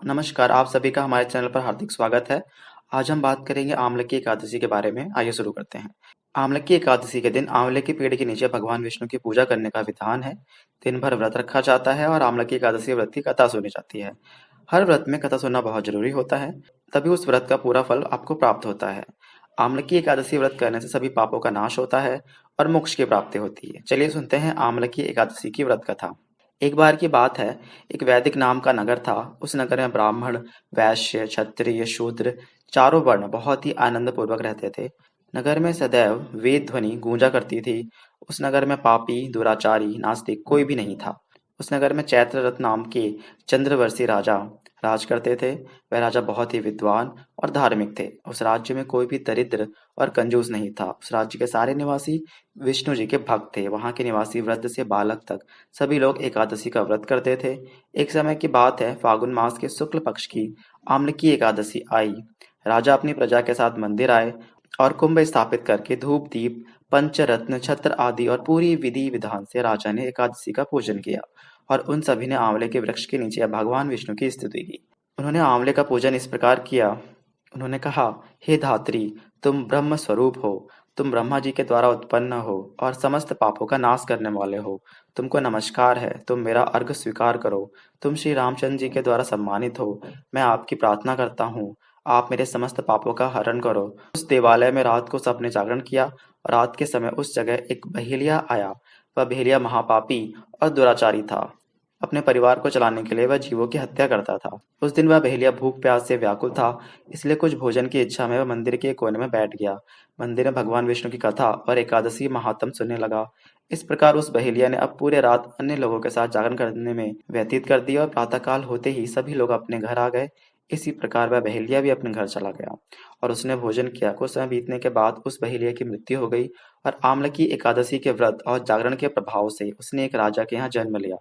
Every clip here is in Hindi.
नमस्कार, आप सभी का हमारे चैनल पर हार्दिक स्वागत है। आज हम बात करेंगे आंवले की एकादशी के बारे में। आइए शुरू करते हैं। आंवले की एकादशी के दिन आंवले के पेड़ के नीचे भगवान विष्णु की पूजा करने का विधान है। दिन भर व्रत रखा जाता है और आंवले की एकादशी व्रत की कथा सुनी जाती है। हर व्रत में कथा सुनना बहुत जरूरी होता है, तभी उस व्रत का पूरा फल आपको प्राप्त होता है। आंवले की एकादशी व्रत करने से सभी पापों का नाश होता है और मोक्ष की प्राप्ति होती है। चलिए सुनते हैं आंवले की एकादशी की व्रत कथा। एक बार की बात है, एक वैदिक नाम का नगर था। उस नगर में ब्राह्मण, वैश्य, क्षत्रिय, शूद्र चारों वर्ण बहुत ही आनंद पूर्वक रहते थे। नगर में सदैव वेद ध्वनि गूंजा करती थी। उस नगर में पापी, दुराचारी, नास्तिक कोई भी नहीं था। उस नगर में चैत्ररथ नाम के चंद्रवर्षी राजा राज करते थे। वह राजा बहुत ही विद्वान और धार्मिक थे। उस राज्य में कोई भी दरिद्र और कंजूस नहीं था। उस राज्य के सारे निवासी विष्णु जी के भक्त थे। वहां के निवासी वृद्ध से बालक तक सभी लोग एकादशी का व्रत करते थे। एक समय की बात है, फागुन मास के शुक्ल पक्ष की आम्ल की एकादशी आई। राजा अपनी प्रजा के साथ मंदिर आए और कुंभ स्थापित करके धूप दीप पंचरत्न छत्र आदि और पूरी विधि विधान से राजा ने एकादशी का पूजन किया और उन सभी ने आंवले के वृक्ष के नीचे भगवान विष्णु की स्तुति की। उन्होंने आंवले का पूजन इस प्रकार किया। उन्होंने कहा, हे धात्री, तुम ब्रह्म स्वरूप हो। तुम ब्रह्मा जी के द्वारा उत्पन्न हो और समस्त पापों का नाश करने वाले हो। तुमको नमस्कार है, तुम मेरा अर्घ स्वीकार करो। तुम श्री रामचंद्र जी के द्वारा सम्मानित हो। मैं आपकी प्रार्थना करता हूँ, आप मेरे समस्त पापों का हरण करो। उस देवालय में रात को सबने जागरण किया और रात के समय उस जगह एक बहेलिया आया। वह बहेलिया महापापी और दुराचारी था। अपने परिवार को चलाने के लिए वह जीवों की हत्या करता था। उस दिन वह बहेलिया भूख प्यास से व्याकुल था, इसलिए कुछ भोजन की इच्छा में वह मंदिर के एक कोने में बैठ गया। मंदिर में भगवान विष्णु की कथा और एकादशी महात्म सुनने लगा। इस प्रकार उस बहेलिया ने अब पूरे रात अन्य लोगों के साथ जागरण करने में व्यतीत कर दी और प्रातःकाल होते ही सभी लोग अपने घर आ गए। इसी प्रकार वह बहेलिया भी अपने घर चला गया और उसने भोजन किया। कुछ समय बीतने के बाद उस बहेलिया की मृत्यु हो गई और आम्ल की एकादशी के व्रत और जागरण के प्रभाव से उसने एक राजा के यहाँ जन्म लिया।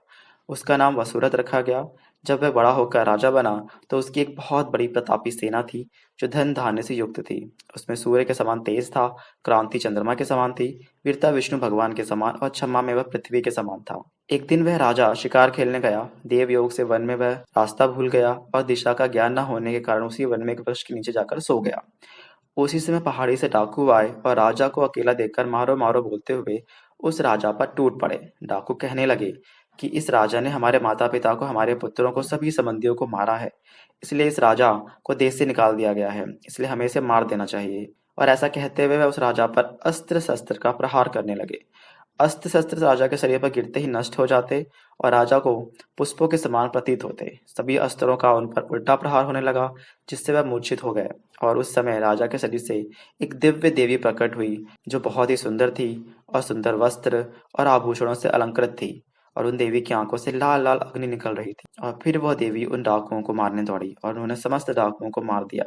उसका नाम वसुरथ रखा गया। जब वह बड़ा होकर राजा बना तो उसकी एक बहुत बड़ी प्रतापी सेना थी, जो धन धान्य से युक्त थी। उसमें सूर्य के समान तेज था, क्रांति चंद्रमा के समान थी, वीरता विष्णु भगवान के समान और क्षमा में वह पृथ्वी के समान था। एक दिन वह राजा शिकार खेलने गया। देव योग से वन में वह रास्ता भूल गया और दिशा का ज्ञान न होने के कारण उसी वन में एक वृक्ष के नीचे जाकर सो गया। उसी समय पहाड़ी से डाकू आए और राजा को अकेला देखकर मारो मारो बोलते हुए उस राजा पर टूट पड़े। डाकू कहने लगे कि इस राजा ने हमारे माता पिता को, हमारे पुत्रों को, सभी संबंधियों को मारा है। इसलिए इस राजा को देश से निकाल दिया गया है। इसलिए हमें इसे मार देना चाहिए। और ऐसा कहते हुए वह उस राजा पर अस्त्र शस्त्र का प्रहार करने लगे। अस्त्र शस्त्र राजा के शरीर पर गिरते ही नष्ट हो जाते और राजा को पुष्पों के समान प्रतीत होते। सभी अस्त्रों का उन पर उल्टा प्रहार होने लगा, जिससे वह मूर्छित हो गए। और उस समय राजा के शरीर से एक दिव्य देवी प्रकट हुई, जो बहुत ही सुंदर थी और सुंदर वस्त्र और आभूषणों से अलंकृत थी। और उन देवी की आंखों से लाल लाल अग्नि निकल रही थी। और फिर वह देवी उन डाकुओं को मारने दौड़ी और उन्होंने समस्त डाकुओं को मार दिया।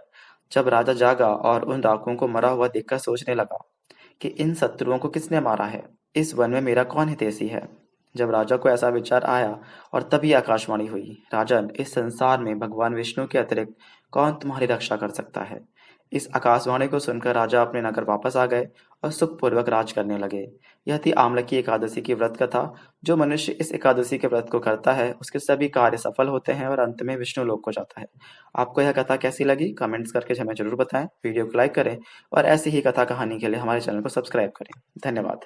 जब राजा जागा और उन डाकुओं को मरा हुआ देखकर सोचने लगा कि इन शत्रुओं को किसने मारा है, इस वन में मेरा कौन हितैषी है। जब राजा को ऐसा विचार आया और तभी आकाशवाणी हुई, राजन, इस संसार में भगवान विष्णु के अतिरिक्त कौन तुम्हारी रक्षा कर सकता है। इस आकाशवाणी को सुनकर राजा अपने नगर वापस आ गए और सुखपूर्वक राज करने लगे। यह थी आम्ल की एकादशी की व्रत कथा। जो मनुष्य इस एकादशी के व्रत को करता है, उसके सभी कार्य सफल होते हैं और अंत में विष्णु लोक को जाता है। आपको यह कथा कैसी लगी, कमेंट्स करके हमें जरूर बताएं। वीडियो को लाइक करें और ऐसी ही कथा कहानी के लिए हमारे चैनल को सब्सक्राइब करें। धन्यवाद।